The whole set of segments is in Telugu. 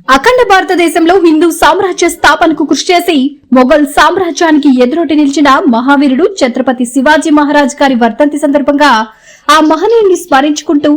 అఖండ భారతదేశంలో హిందూ సామ్రాజ్య స్థాపనకు కృషి చేసి మొఘల్ సామ్రాజ్యానికి ఎదురొడ్డి నిలిచిన మహావీరుడు ఛత్రపతి శివాజీ మహారాజ్ గారి వర్ధంతి సందర్భంగా ఆ మహనీయుడిని స్మరించుకుంటూ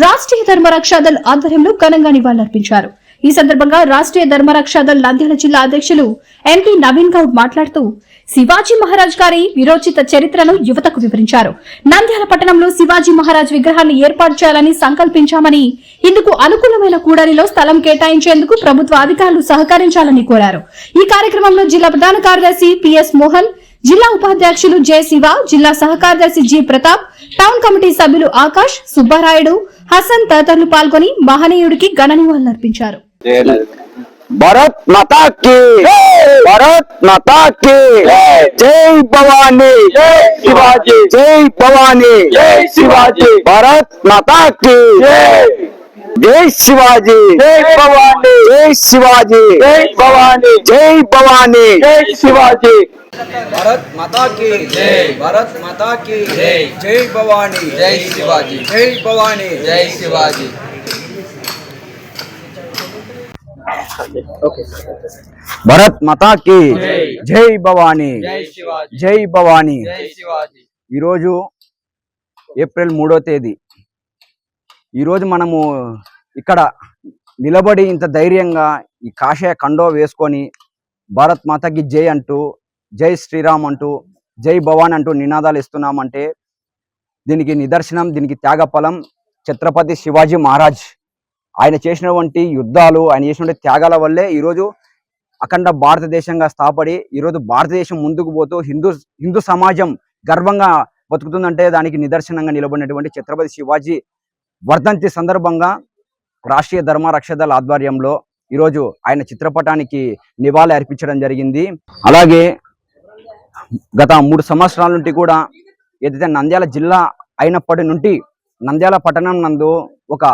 రాష్ట్రీయ ధర్మరక్షాదళ్ ఆధ్వర్యంలో ఘనంగా నివాళులర్పించారు. ఈ సందర్భంగా రాష్ట్రీయ ధర్మరక్షాదళ్ నంద్యాల జిల్లా అధ్యక్షులు ఎంపీ నవీన్ గౌడ్ మాట్లాడుతూ శివాజీ మహారాజ్ గారి విరోచిత చరిత్రను యువతకు వివరించారు. నంద్యాల పట్టణంలో శివాజీ మహారాజ్ విగ్రహాన్ని ఏర్పాటు చేయాలని సంకల్పించామని, ఇందుకు అనుకూలమైన కూడలిలో స్థలం కేటాయించేందుకు ప్రభుత్వ అధికారులు సహకరించాలని కోరారు. ఈ కార్యక్రమంలో జిల్లా ప్రధాన కార్యదర్శి పిఎస్ మోహన్, జిల్లా ఉపాధ్యక్షులు జె శివ, జిల్లా సహకార్యదర్శి జి ప్రతాప్, టౌన్ కమిటీ సభ్యులు ఆకాష్, సుబ్బారాయుడు, హసన్ తదితరులు పాల్గొని మహనీయుడికి ఘన నివాళులర్పించారు. भारत माता की भारत माता की जय भवानी जय शिवाजी जय भवानी जय शिवाजी भारत माता की जय शिवाजी जय भवानी जय शिवाजी जय भवानी जय भवानी जय शिवाजी भारत माता की जय भारत माता की जय जय भवानी जय शिवाजी जय भवानी जय शिवाजी भारत माता की जय भवानी जय शिवाजी जय भवानी जय शिवाजी ఈ రోజు ఏప్రిల్ 3వ తేదీ ఈ రోజు మనము ఇక్కడ నిలబడి ఇంత ధైర్యంగా ఈ కాషాయ కండో వేసుకొని భారత్ మాతాకి జై అంటూ జై శ్రీరామ్ అంటూ జై భవాన్ అంటూ నినాదాలు ఇస్తున్నామంటే దీనికి నిదర్శనం, దీనికి త్యాగఫలం ఛత్రపతి శివాజీ మహారాజ్. ఆయన చేసినటువంటి యుద్ధాలు, ఆయన చేసినటువంటి త్యాగాల వల్లే ఈరోజు అఖండ భారతదేశంగా స్థాపడి ఈరోజు భారతదేశం ముందుకు పోతూ హిందూ సమాజం గర్వంగా బతుకుతుందంటే దానికి నిదర్శనంగా నిలబడినటువంటి ఛత్రపతి శివాజీ వర్ధంతి సందర్భంగా రాష్ట్రీయ ధర్మ రక్షాదళ్ ఆధ్వర్యంలో ఈరోజు ఆయన చిత్రపటానికి నివాళి అర్పించడం జరిగింది. అలాగే గత 3 సంవత్సరాల నుండి కూడా ఏదైతే నంద్యాల జిల్లా అయినప్పటి నుండి నంద్యాల పట్టణం నందు ఒక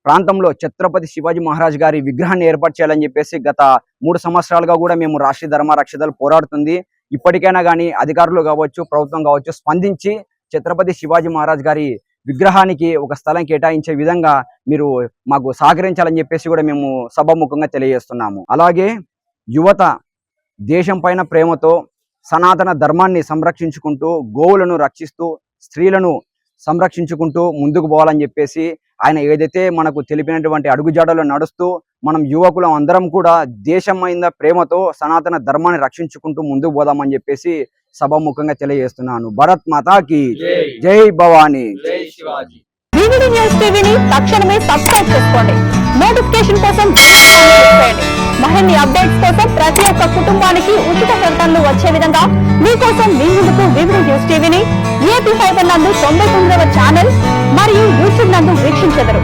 ప్రాంతంలో ఛత్రపతి శివాజీ మహారాజ్ గారి విగ్రహాన్ని ఏర్పాటు చేయాలని చెప్పేసి గత 3 సంవత్సరాలుగా కూడా మేము రాష్ట్రీయ ధర్మ రక్షాదళ్ పోరాడుతుంది. ఇప్పటికైనా కానీ అధికారులు కావచ్చు, ప్రభుత్వం కావచ్చు స్పందించి ఛత్రపతి శివాజీ మహారాజ్ గారి విగ్రహానికి ఒక స్థలం కేటాయించే విధంగా మీరు మాకు సహకరించాలని చెప్పేసి కూడా మేము సభాముఖంగా తెలియజేస్తున్నాము. అలాగే యువత దేశం పైన ప్రేమతో సనాతన ధర్మాన్ని సంరక్షించుకుంటూ, గోవులను రక్షిస్తూ, స్త్రీలను సంరక్షించుకుంటూ ముందుకు పోవాలని చెప్పేసి ఆయన ఏదైతే మనకు తెలిపినటువంటి అడుగుజాడలో నడుస్తూ మనం యువకులం అందరం కూడా దేశమైన ప్రేమతో సనాతన ధర్మాన్ని రక్షించుకుంటూ ముందుకు పోదామని చెప్పేసి సభాముఖంగా తెలియజేస్తున్నాను. భారత్ మాతాకి జై భవానీ జై శివాజీ. వివిడి న్యూస్ టీవీని తక్షణమే సబ్స్క్రైబ్ చేసుకోండి. నోటిఫికేషన్ కోసం మరిన్ని అప్డేట్స్ కోసం ప్రతి ఒక్క కుటుంబానికి ఉచిత ప్రకటనలు వచ్చే విధంగా మీకోసం మీ ముందుకు వివిడి న్యూస్ టీవీని ఏపీ 5 నందు 99వ ఛానల్ మరియు యూట్యూబ్ నందు వీక్షించెదరు.